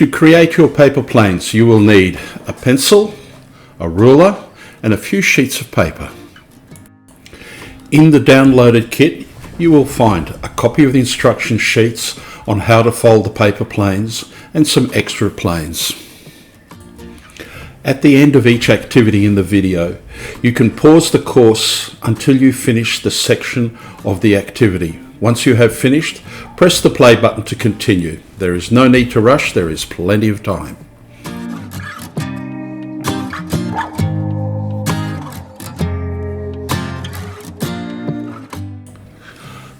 To create your paper planes, you will need a pencil, a ruler, and a few sheets of paper. In the downloaded kit, you will find a copy of the instruction sheets on how to fold the paper planes and some extra planes. At the end of each activity in the video, you can pause the course until you finish the section of the activity. Once you have finished, press the play button to continue. There is no need to rush, there is plenty of time.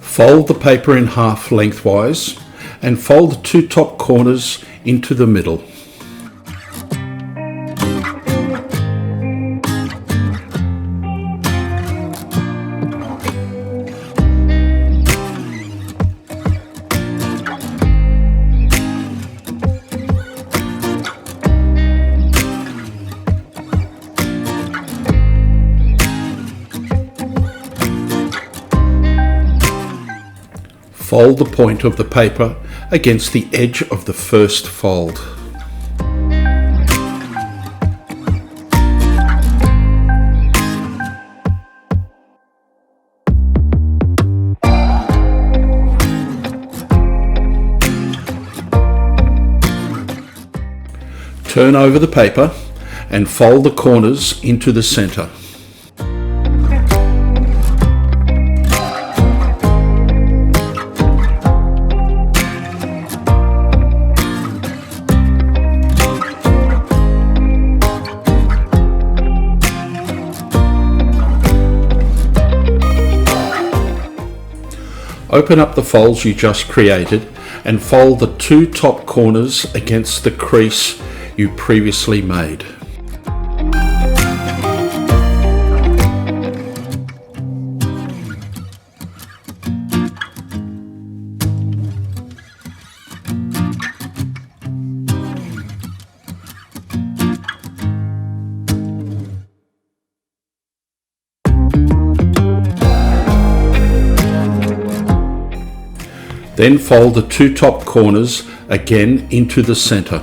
Fold the paper in half lengthwise and fold the two top corners into the middle. Fold the point of the paper against the edge of the first fold. Turn over the paper and fold the corners into the center. Open up the folds you just created and fold the two top corners against the crease you previously made. Then fold the two top corners again into the center.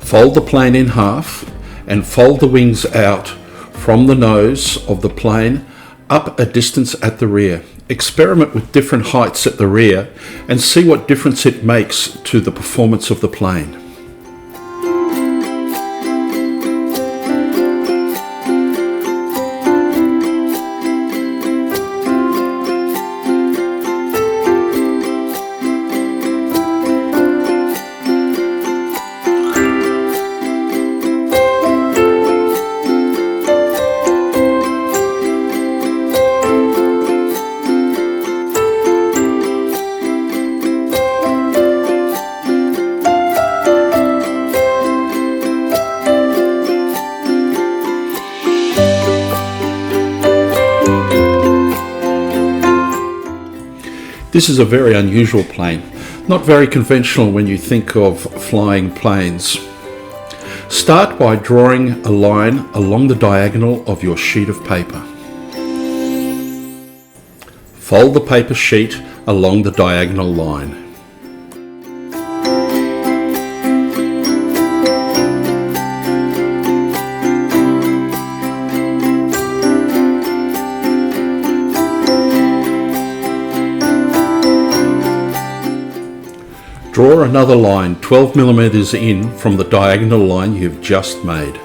Fold the plane in half and fold the wings out from the nose of the plane up a distance at the rear. Experiment with different heights at the rear and see what difference it makes to the performance of the plane. This is a very unusual plane, not very conventional when you think of flying planes. Start by drawing a line along the diagonal of your sheet of paper. Fold the paper sheet along the diagonal line. Draw another line 12 millimeters in from the diagonal line you've just made.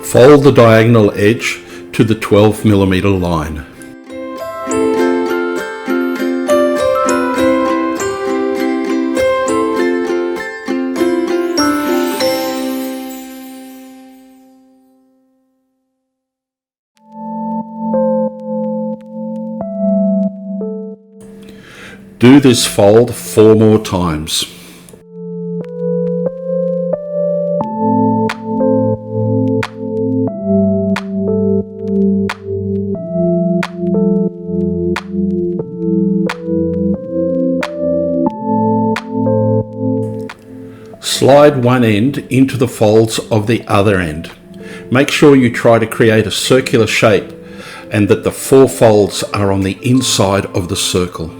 Fold the diagonal edge to the 12 millimeter line. Do this fold 4 more times. Slide one end into the folds of the other end. Make sure you try to create a circular shape and that the 4 folds are on the inside of the circle.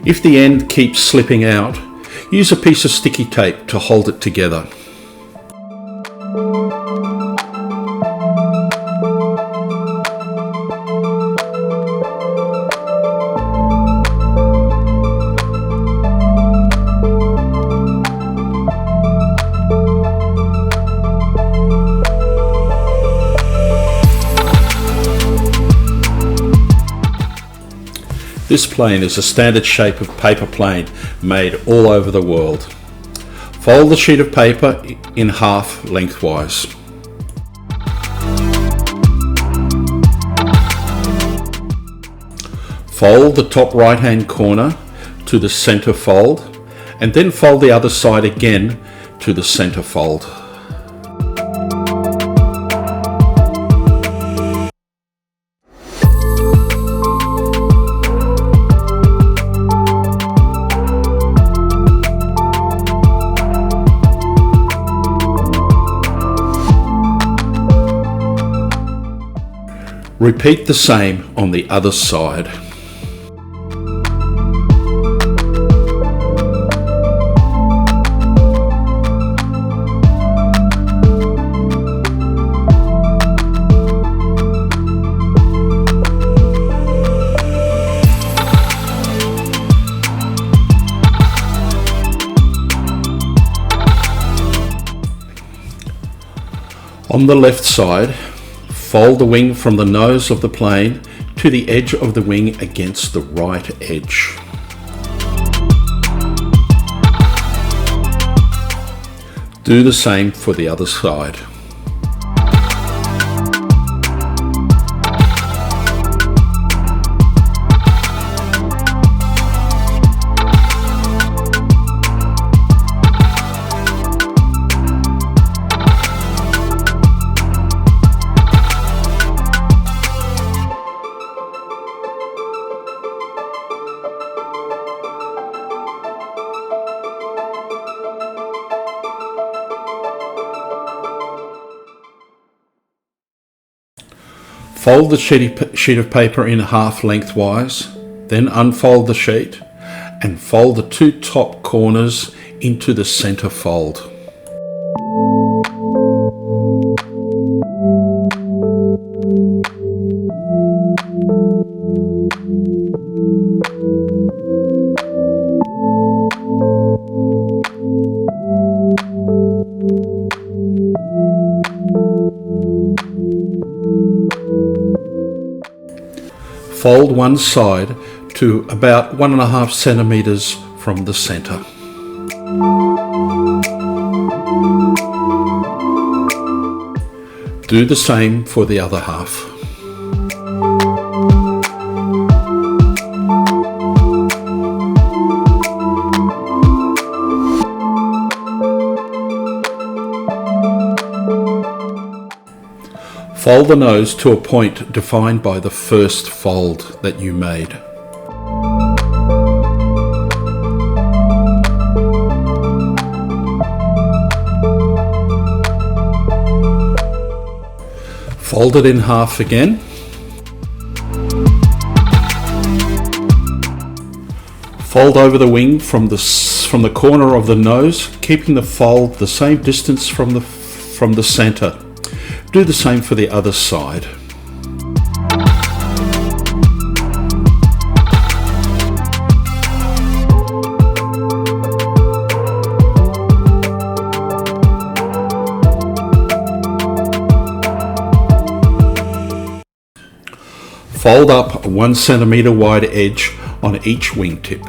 If the end keeps slipping out, use a piece of sticky tape to hold it together. This plane is a standard shape of paper plane made all over the world. Fold the sheet of paper in half lengthwise. Fold the top right hand corner to the center fold and then fold the other side again to the center fold. Repeat the same on the other side. On the left side, fold the wing from the nose of the plane to the edge of the wing against the right edge. Do the same for the other side. Fold the sheet of paper in half lengthwise, then unfold the sheet and fold the 2 top corners into the center fold. Fold one side to about 1.5 centimeters from the center. Do the same for the other half. Fold the nose to a point defined by the first fold that you made. Fold it in half again. Fold over the wing from the corner of the nose, keeping the fold the same distance from the center. Do the same for the other side. Fold up a 1 centimeter wide edge on each wingtip.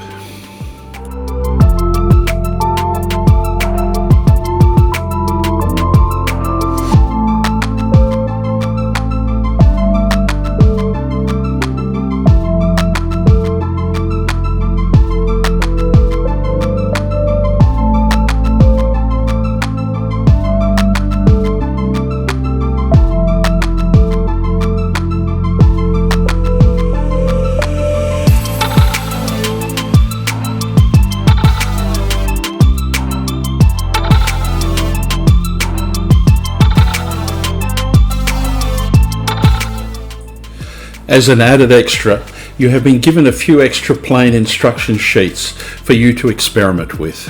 As an added extra, you have been given a few extra plane instruction sheets for you to experiment with.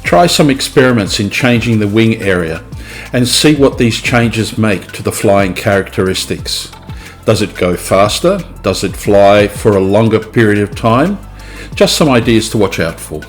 Try some experiments in changing the wing area and see what these changes make to the flying characteristics. Does it go faster? Does it fly for a longer period of time? Just some ideas to watch out for.